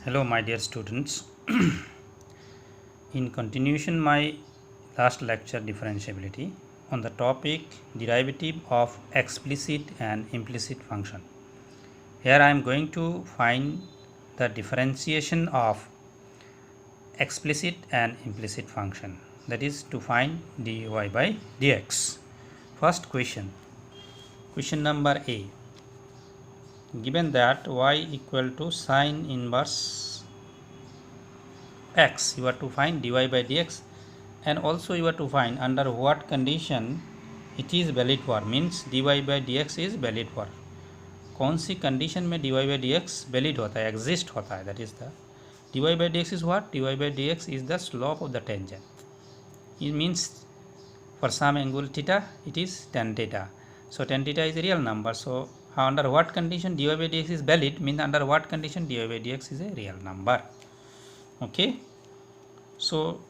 Hello, my dear students. In continuation, my last lecture differentiability on the topic derivative of explicit and implicit function. Here I am going to find the differentiation of explicit and implicit function, that is to find dy by dx. First question number A. Given that y equal to sine inverse x, you are to find dy by dx, and also you are to find under what condition it is valid for, means dy by dx is valid for. कौन सी condition में dy by dx valid होता है, exist होता है, that is the dy by dx is what? dy by dx is the slope of the tangent. It means for some angle theta it is tan theta, so tan theta is a real number. So under what condition dy by dx is valid, means under what condition dy by dx is a real number. Okay, so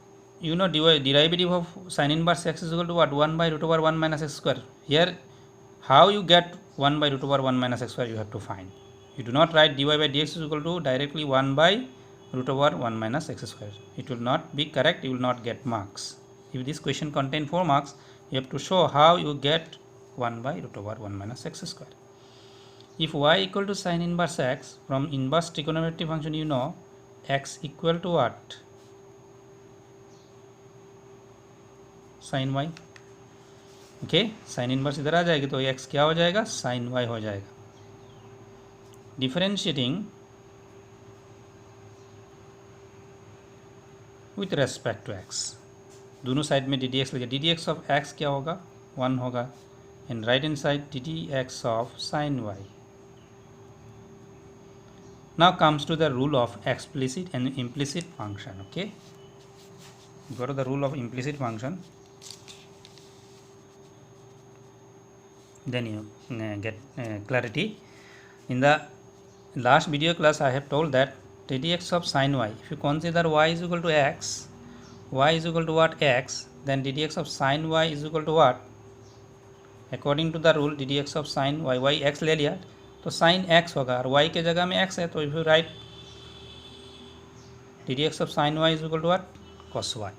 you know derivative of sin inverse x is equal to what? 1 by root over 1 minus x square. Here how you get 1 by root over 1 minus x square, you have to find. You do not write dy by dx is equal to directly 1 by root over 1 minus x square. It will not be correct, you will not get marks. If this question contain 4 marks, you have to show how you get 1 by root over 1 minus x square. If y equal to sin inverse x, from inverse trigonometry function you know x equal to what? sin y. Okay, sine inverse इधर आ जाएगी तो x क्या हो जाएगा? sin y हो जाएगा. Differentiating with respect to x, दोनों side में डी लगे. डी ऑफ x क्या होगा? 1 होगा. And right hand side d of sin y. Now comes to the rule of explicit and implicit function. Okay, go to the rule of implicit function, then you get clarity. In the last video class I have told that ddx of sin y, if you consider y is equal to x, y is equal to what? X, then ddx of sin y is equal to what? According to the rule ddx of sin y, y x ले लिया तो sin x होगा, और y के जगह में x है तो if you write ddx of sin y is equal to what? cos y.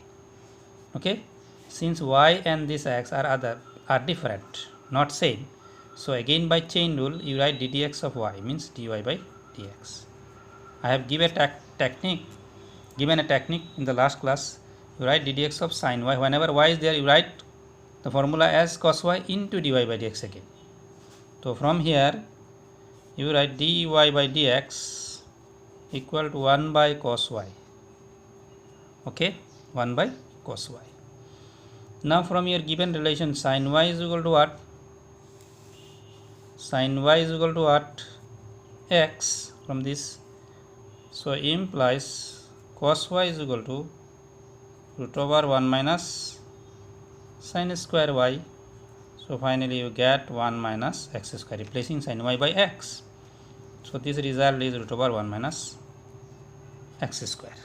Okay, since y and this x are different, not same, so again by chain rule you write ddx of y means dy by dx. I have given a technique in the last class. You write ddx of sin y, whenever y is there you write the formula as cos y into dy by dx again. So from here you write dy by dx equal to 1 by cos y. Okay, 1 by cos y. Now from your given relation sin y is equal to what? Sin y is equal to what? X from this. So implies cos y is equal to root over 1 minus sin square y. So finally you get 1 minus x square, replacing sin y by x. So this result is root over 1 minus x square.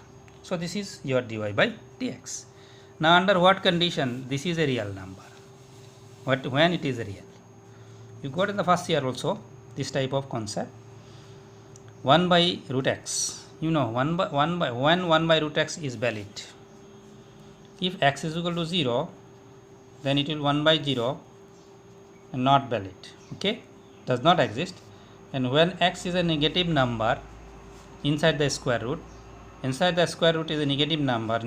So this is your dy by dx. Now under what condition this is a real number? When it is real? You got in the first year also this type of concept. 1 by root x, you know when 1 by root x is valid. If x is equal to 0, then it will 1 by 0 and not valid. Okay, does not exist. And when x is a negative number inside the square root, is a negative number,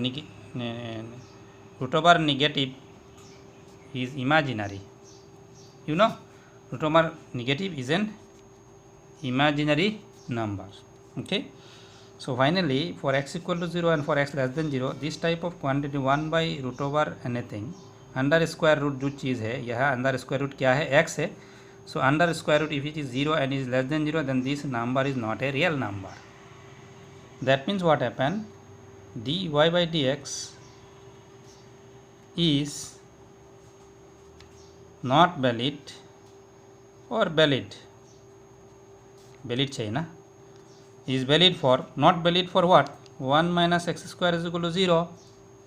root over negative is imaginary. You know, root over negative is an imaginary number. Okay, so finally for x equal to 0 and for x less than 0, this type of quantity 1 by root over anything under square root जो चीज़ है, यह under square root क्या है? x है. So under square root if it is 0 and is less than 0, then this number is not a real number. That means what happened? dy by dx is not valid or valid. Valid चाहिए ना? Is valid for, not valid for what? 1 minus x square is equal to 0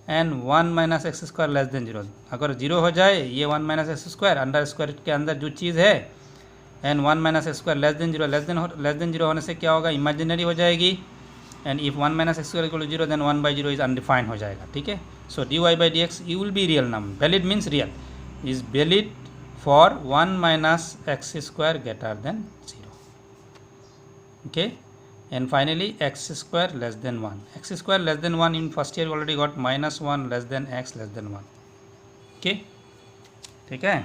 and 1 minus x square less than 0. अगर 0 हो जाए ये 1 minus x square under square के अंदर जो चीज़ है, and 1 minus x square less than 0 होने से क्या होगा? इमेजिनरी हो जाएगी. And if 1 minus x square equal to 0 then 1 by 0 is undefined हो जाएगा, ठीक है. So d y by d x you will be real number. Valid means real, is valid for 1 minus x square greater than 0. Okay, and finally x square less than 1. X square less than 1 in first year you already got minus 1 less than x less than 1. Okay, ठीक है.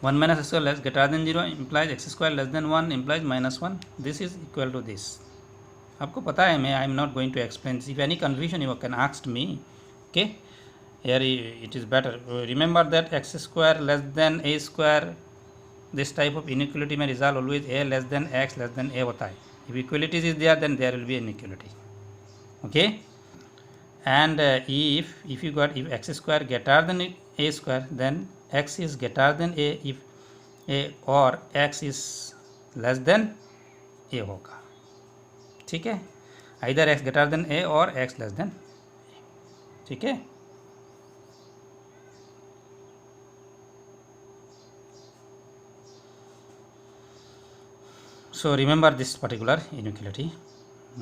1 minus x square less greater than 0 implies x square less than 1 implies minus 1. This is equal to this. आपको पता है, मैं I am not going to explain. If any confusion you can ask me. Okay, here it is better. Remember that x square less than a square, this type of inequality may result always a less than x less than a होता है. If equalities is there then there will be inequality. Okay, and if you got if x square greater than a square then x is greater than a if a or x is less than a होगा. ठीक है, either x greater than a or x less than a. ठीक है. So remember this particular inequality,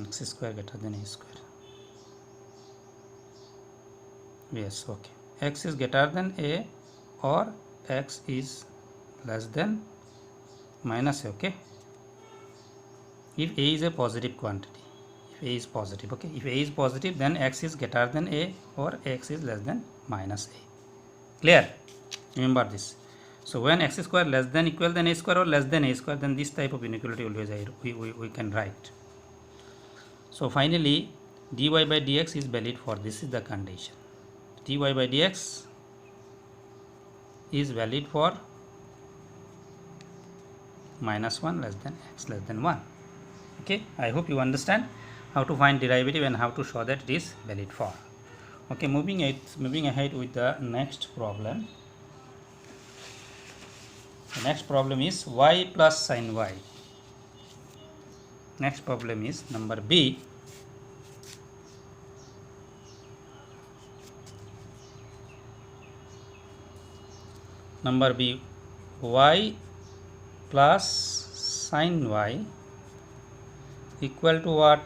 x square greater than a square. Yes, okay. X is greater than a or x is less than minus a. Okay. If a is a positive quantity, if a is positive, okay. If a is positive, then x is greater than a or x is less than minus a. Clear? Remember this. So when x square less than equal than a square or less than a square, then this type of inequality always we can write. So finally dy by dx is valid for this is the condition. Dy by dx is valid for minus 1 less than x less than 1. Okay, I hope you understand how to find derivative and how to show that it is valid for. Okay, moving ahead with the next problem. The next problem is y plus sin y. Next problem is number B. Number B, y plus sin y equal to what?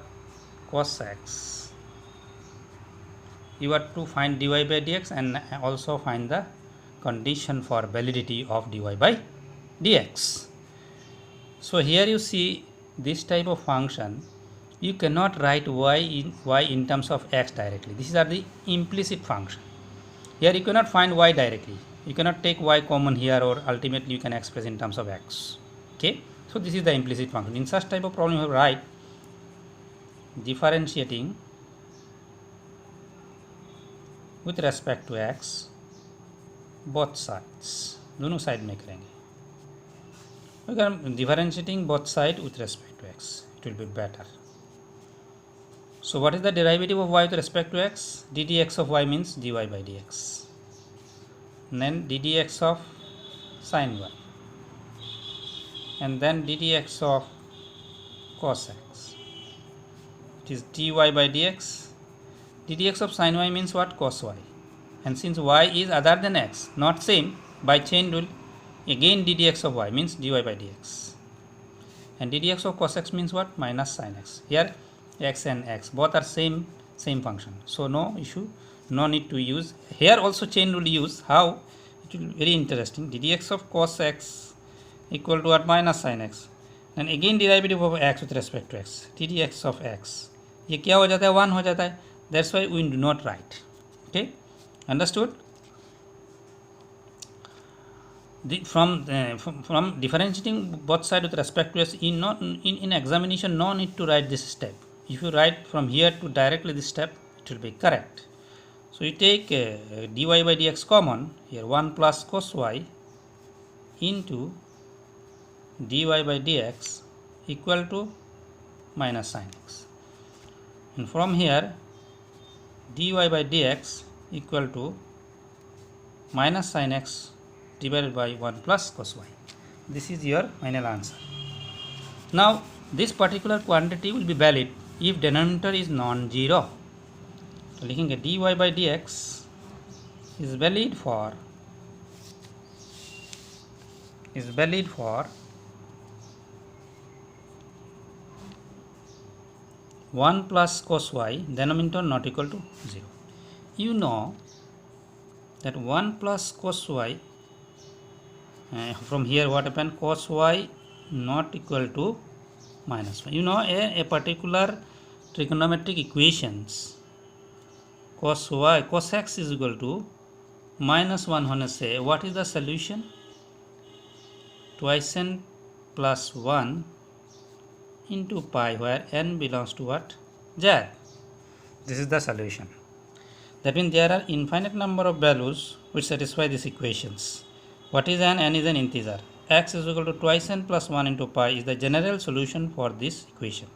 Cos x. You have to find dy by dx and also find the condition for validity of dy by dx. So here you see this type of function, you cannot write y in terms of x directly. These are the implicit function. Here you cannot find y directly. You cannot take y common here or ultimately you can express in terms of x. Okay, so this is the implicit function. In such type of problem you have write differentiating with respect to x both sides, दोनों side में करेंगे. Differentiating both sides with respect to x, it will be better. So what is the derivative of y with respect to x? ddx of y means dy by dx, and then ddx of sin y, and then ddx of cos x. It is dy by dx. ddx of sin y means what? Cos y. And since y is other than x, not same, by chain rule, again ddx of y means dy by dx. And ddx of cos x means what? Minus sin x. Here x and x both are same function. So no issue, no need to use. Here also chain rule use. How? It will be very interesting. ddx of cos x equal to what? Minus sin x. And again derivative of x with respect to x. ddx of x. ये क्या हो जाता है? 1 हो जाता है. That's why we do not write. Okay, understood? From differentiating both sides with respect to x, in examination no need to write this step. If you write from here to directly this step, it will be correct. So you take dy by dx common here, 1 plus cos y into dy by dx equal to minus sin x. And from here dy by dx equal to minus sin x divided by 1 plus cos y. This is your final answer. Now this particular quantity will be valid if denominator is non-zero. So लिखेंगे dy by dx is valid for 1 plus cos y, denominator not equal to 0. You know that 1 plus cos y, from here what happened, cos y not equal to minus 1. You know a particular trigonometric equations, cos y, cos x is equal to minus 1 होने से what is the solution? Twice n plus 1 into pi, where n belongs to what? Z. This is the solution. That means there are infinite number of values which satisfy these equations. What is n? N is an integer. X is equal to twice n plus 1 into pi is the general solution for this equation.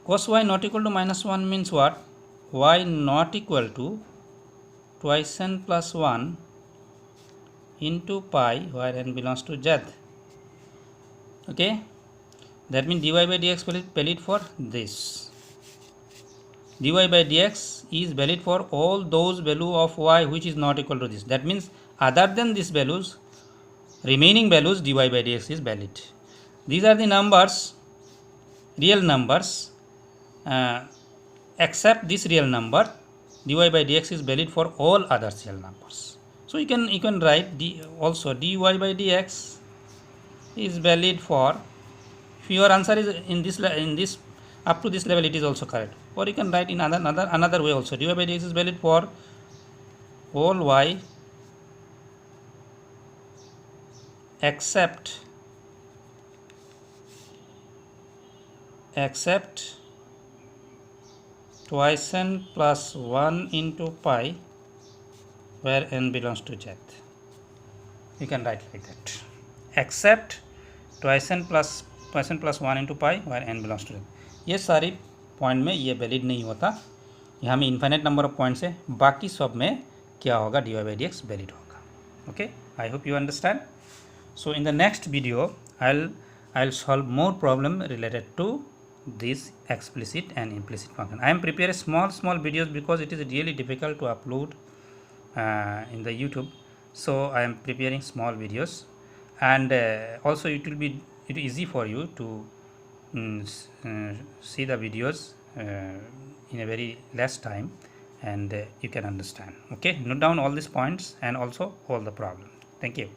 Cos y not equal to minus 1 means what? Y not equal to twice n plus 1 into pi, where n belongs to Z. Okay, that means dy by dx valid for this. Dy by dx is valid for all those value of y which is not equal to this. That means other than these values, remaining values dy by dx is valid. These are the numbers, real numbers, except this real number, dy by dx is valid for all other real numbers. So you can write also dy by dx is valid for, if your answer is in this up to this level, it is also correct. Or you can write in another way also, dy by dx is valid for all y except twice n plus 1 into pi, where n belongs to Z. You can write like that, except twice n plus 1 into pi, where n belongs to Z. ये सारी point में ये valid नहीं होता, यहाँ में infinite number of points है, बाकी सब में क्या होगा, dy by dx वैलिड होगा. Okay, I hope you understand. So in the next video I'll solve more problem related to this explicit and implicit function. I am preparing small videos because it is really difficult to upload in the YouTube. So I am preparing small videos, and also it will be easy for you to see the videos in a very less time, and you can understand. Okay, note down all these points and also all the problem. Thank you.